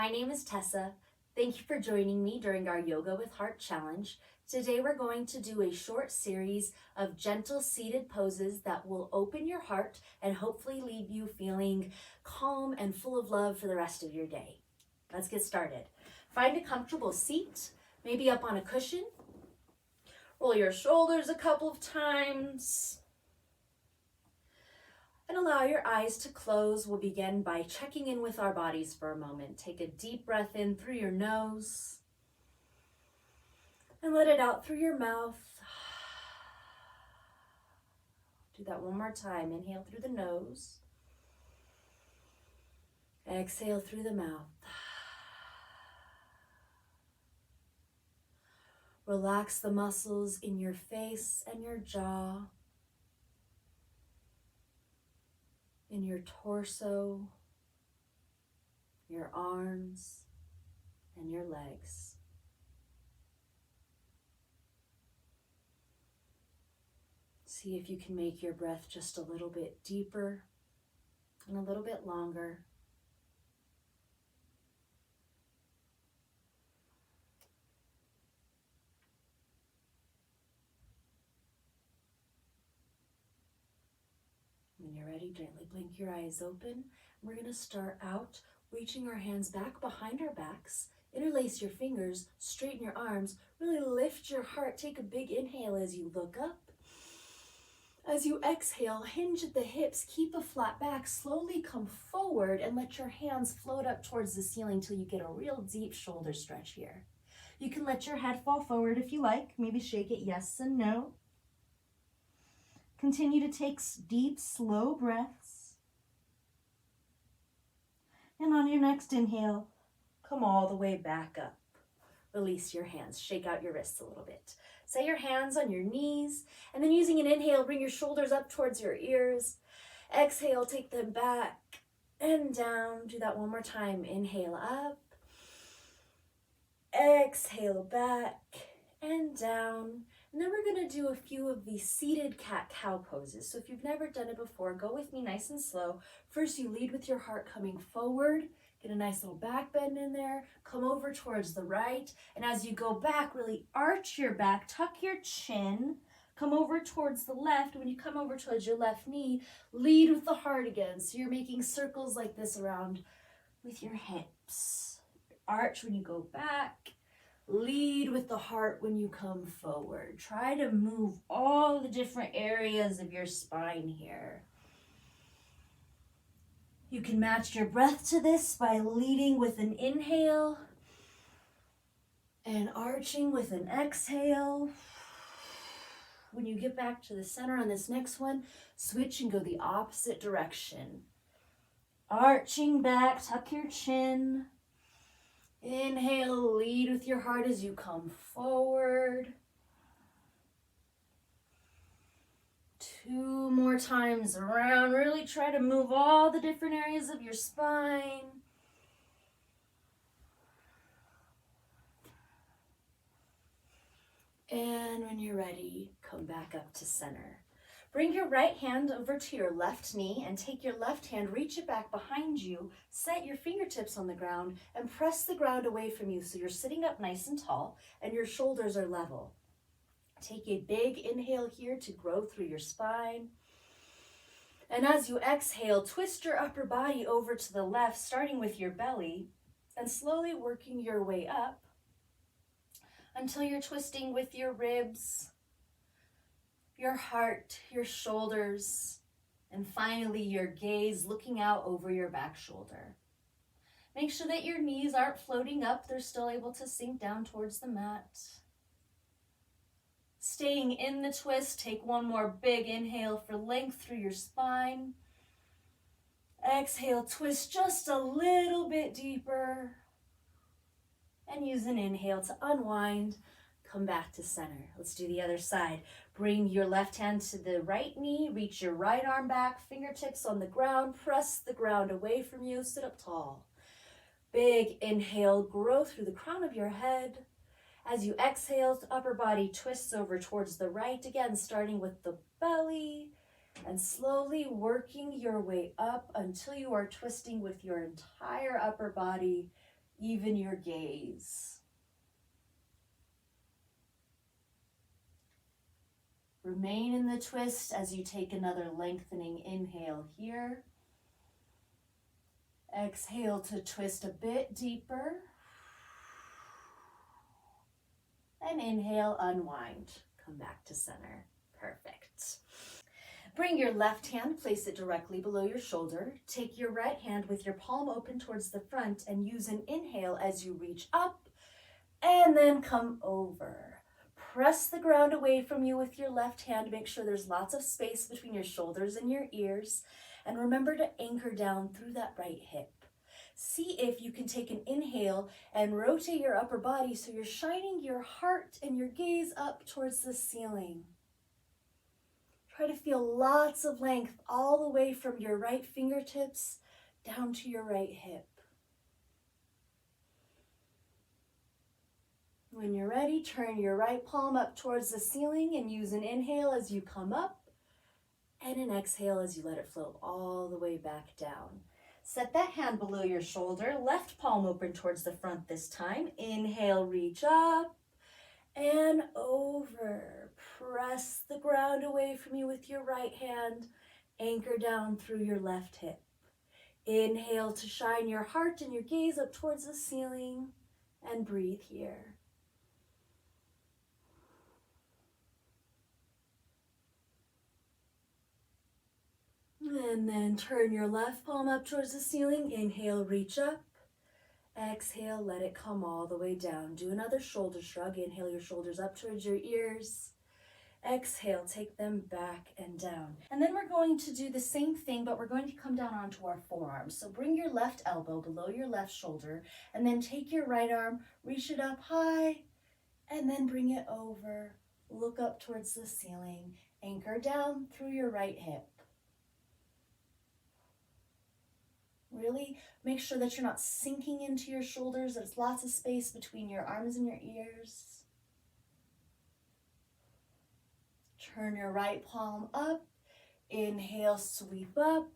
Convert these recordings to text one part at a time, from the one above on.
My name is Tessa. Thank you for joining me during our Yoga with Heart challenge. Today we're going to do a short series of gentle seated poses that will open your heart and hopefully leave you feeling calm and full of love for the rest of your day. Let's get started. Find a comfortable seat, maybe up on a cushion. Roll your shoulders a couple of times. And allow your eyes to close. We'll begin by checking in with our bodies for a moment. Take a deep breath in through your nose and let it out through your mouth. Do that one more time. Inhale through the nose. Exhale through the mouth. Relax the muscles in your face and your jaw, in your torso, your arms, and your legs. See if you can make your breath just a little bit deeper and a little bit longer. When you're ready, gently blink your eyes open. We're going to start out reaching our hands back behind our backs. Interlace your fingers, straighten your arms, really lift your heart. Take a big inhale as you look up. As you exhale, hinge at the hips, keep a flat back, slowly come forward and let your hands float up towards the ceiling till you get a real deep shoulder stretch here. You can let your head fall forward if you like, maybe shake it yes and no. Continue to take deep, slow breaths. And on your next inhale, come all the way back up. Release your hands, shake out your wrists a little bit. Set your hands on your knees, and then using an inhale, bring your shoulders up towards your ears. Exhale, take them back and down. Do that one more time. Inhale up. Exhale back and down. And then we're going to do a few of these seated cat-cow poses. So if you've never done it before, go with me nice and slow. First, you lead with your heart coming forward. Get a nice little back bend in there. Come over towards the right. And as you go back, really arch your back, tuck your chin. Come over towards the left. When you come over towards your left knee, lead with the heart again. So you're making circles like this around with your hips. Arch when you go back. Lead with the heart when you come forward. Try to move all the different areas of your spine here. You can match your breath to this by leading with an inhale and arching with an exhale. When you get back to the center on this next one, switch and go the opposite direction. Arching back, tuck your chin. Inhale, lead with your heart as you come forward. 2 more times around. Really try to move all the different areas of your spine. And when you're ready, come back up to center. Bring your right hand over to your left knee and take your left hand, reach it back behind you, set your fingertips on the ground and press the ground away from you so you're sitting up nice and tall and your shoulders are level. Take a big inhale here to grow through your spine. And as you exhale, twist your upper body over to the left, starting with your belly and slowly working your way up until you're twisting with your ribs, your heart, your shoulders, and finally your gaze looking out over your back shoulder. Make sure that your knees aren't floating up. They're still able to sink down towards the mat. Staying in the twist, take one more big inhale for length through your spine. Exhale, twist just a little bit deeper. And use an inhale to unwind. Come back to center. Let's do the other side. Bring your left hand to the right knee. Reach your right arm back. Fingertips on the ground. Press the ground away from you. Sit up tall. Big inhale. Grow through the crown of your head. As you exhale, the upper body twists over towards the right. Again, starting with the belly. And slowly working your way up until you are twisting with your entire upper body even your gaze. Remain in the twist as you take another lengthening inhale here. Exhale to twist a bit deeper. And inhale, unwind. Come back to center. Perfect. Bring your left hand, place it directly below your shoulder. Take your right hand with your palm open towards the front and use an inhale as you reach up and then come over. Press the ground away from you with your left hand. Make sure there's lots of space between your shoulders and your ears. And remember to anchor down through that right hip. See if you can take an inhale and rotate your upper body so you're shining your heart and your gaze up towards the ceiling. Try to feel lots of length all the way from your right fingertips down to your right hip. When you're ready, turn your right palm up towards the ceiling and use an inhale as you come up and an exhale as you let it float all the way back down. Set that hand below your shoulder, left palm open towards the front this time. Inhale, reach up and over. Press the ground away from you with your right hand. Anchor down through your left hip. Inhale to shine your heart and your gaze up towards the ceiling and breathe here. And then turn your left palm up towards the ceiling. Inhale, reach up. Exhale, let it come all the way down. Do another shoulder shrug. Inhale your shoulders up towards your ears. Exhale, take them back and down. And then we're going to do the same thing, but we're going to come down onto our forearms. So bring your left elbow below your left shoulder, and then take your right arm, reach it up high, and then bring it over. Look up towards the ceiling. Anchor down through your right hip. Really make sure that you're not sinking into your shoulders. There's lots of space between your arms and your ears. Turn your right palm up. Inhale, sweep up.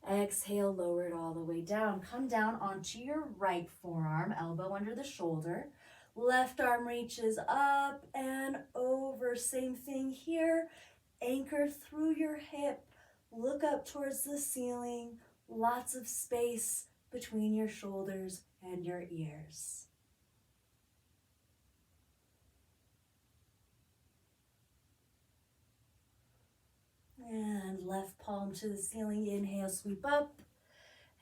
Exhale, lower it all the way down. Come down onto your right forearm, elbow under the shoulder. Left arm reaches up and over. Same thing here. Anchor through your hip. Look up towards the ceiling. Lots of space between your shoulders and your ears. And left palm to the ceiling. Inhale, sweep up.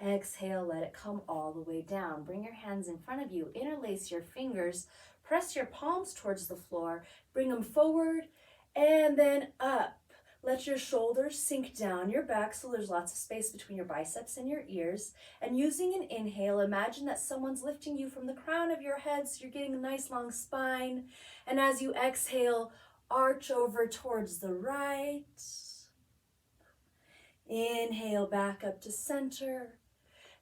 Exhale, let it come all the way down. Bring your hands in front of you. Interlace your fingers. Press your palms towards the floor. Bring them forward and then up. Let your shoulders sink down your back so there's lots of space between your biceps and your ears. And using an inhale, imagine that someone's lifting you from the crown of your head so you're getting a nice long spine. And as you exhale, arch over towards the right. Inhale, back up to center.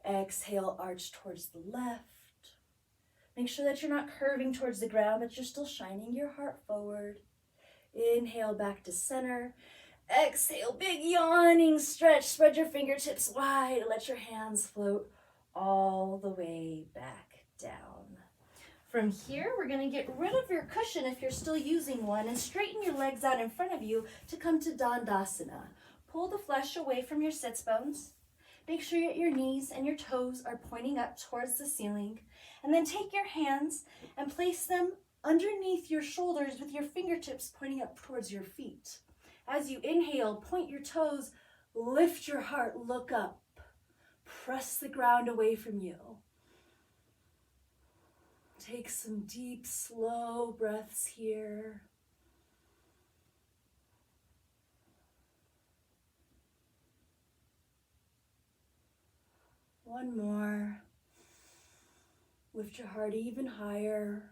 Exhale, arch towards the left. Make sure that you're not curving towards the ground, but you're still shining your heart forward. Inhale, back to center. Exhale, big yawning stretch. Spread your fingertips wide. Let your hands float all the way back down. From here, we're going to get rid of your cushion if you're still using one and straighten your legs out in front of you to come to Dandasana. Pull the flesh away from your sits bones. Make sure that your knees and your toes are pointing up towards the ceiling. And then take your hands and place them underneath your shoulders with your fingertips pointing up towards your feet. As you inhale, point your toes, lift your heart, look up. Press the ground away from you. Take some deep, slow breaths here. One more. Lift your heart even higher.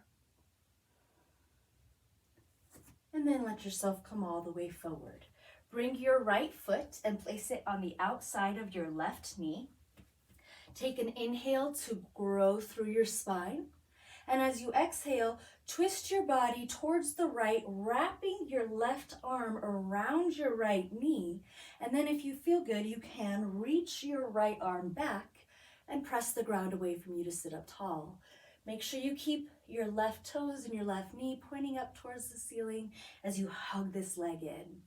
And then let yourself come all the way forward. Bring your right foot and place it on the outside of your left knee. Take an inhale to grow through your spine. And as you exhale, twist your body towards the right, wrapping your left arm around your right knee. And then if you feel good, you can reach your right arm back and press the ground away from you to sit up tall. Make sure you keep your left toes and your left knee pointing up towards the ceiling as you hug this leg in.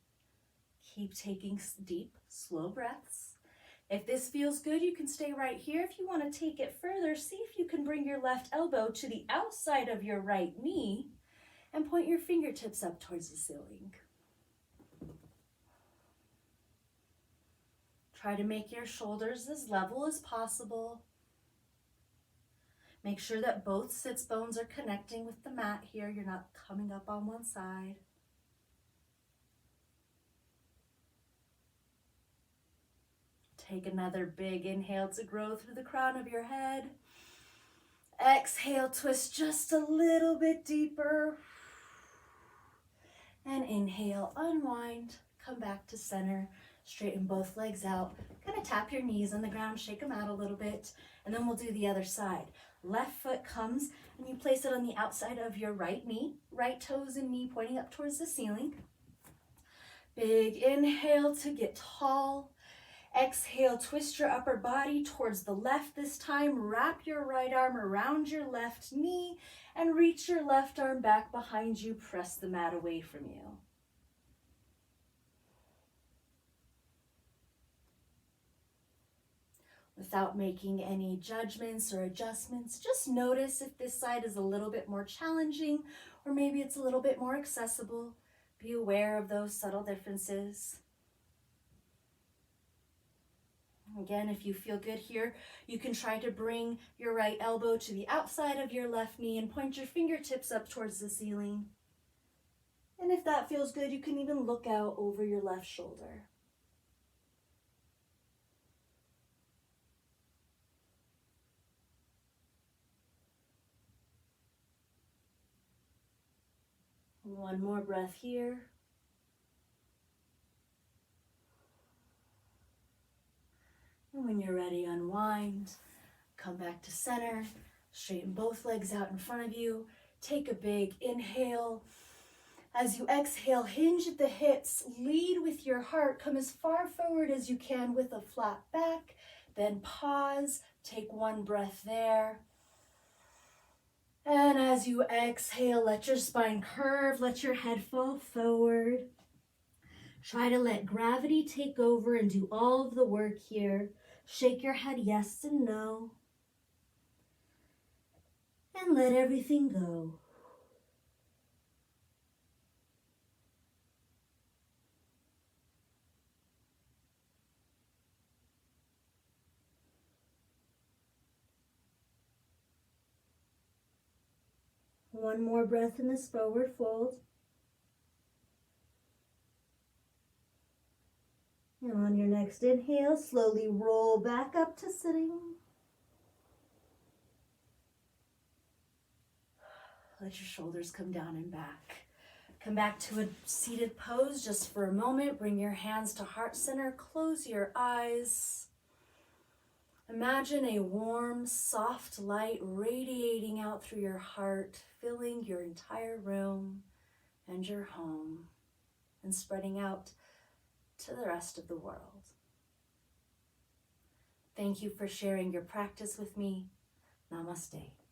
Keep taking deep, slow breaths. If this feels good, you can stay right here. If you want to take it further, see if you can bring your left elbow to the outside of your right knee and point your fingertips up towards the ceiling. Try to make your shoulders as level as possible. Make sure that both sits bones are connecting with the mat here. You're not coming up on one side. Take another big inhale to grow through the crown of your head. Exhale, twist just a little bit deeper. And inhale, unwind, come back to center. Straighten both legs out. Kind of tap your knees on the ground, shake them out a little bit, and then we'll do the other side. Left foot comes and you place it on the outside of your right knee, right toes and knee pointing up towards the ceiling. Big inhale to get tall. Exhale, twist your upper body towards the left this time. Wrap your right arm around your left knee and reach your left arm back behind you. Press the mat away from you. Without making any judgments or adjustments, just notice if this side is a little bit more challenging or maybe it's a little bit more accessible. Be aware of those subtle differences. Again, if you feel good here, you can try to bring your right elbow to the outside of your left knee and point your fingertips up towards the ceiling. And if that feels good, you can even look out over your left shoulder. One more breath here. And when you're ready, unwind, come back to center, straighten both legs out in front of you. Take a big inhale. As you exhale, hinge at the hips, lead with your heart, come as far forward as you can with a flat back, then pause, take one breath there. And as you exhale, let your spine curve, let your head fall forward. Try to let gravity take over and do all of the work here. Shake your head yes and no. And let everything go. One more breath in this forward fold. And on your next inhale, slowly roll back up to sitting. Let your shoulders come down and back. Come back to a seated pose just for a moment. Bring your hands to heart center. Close your eyes. Imagine a warm, soft light radiating out through your heart, filling your entire room and your home, and spreading out to the rest of the world. Thank you for sharing your practice with me. Namaste.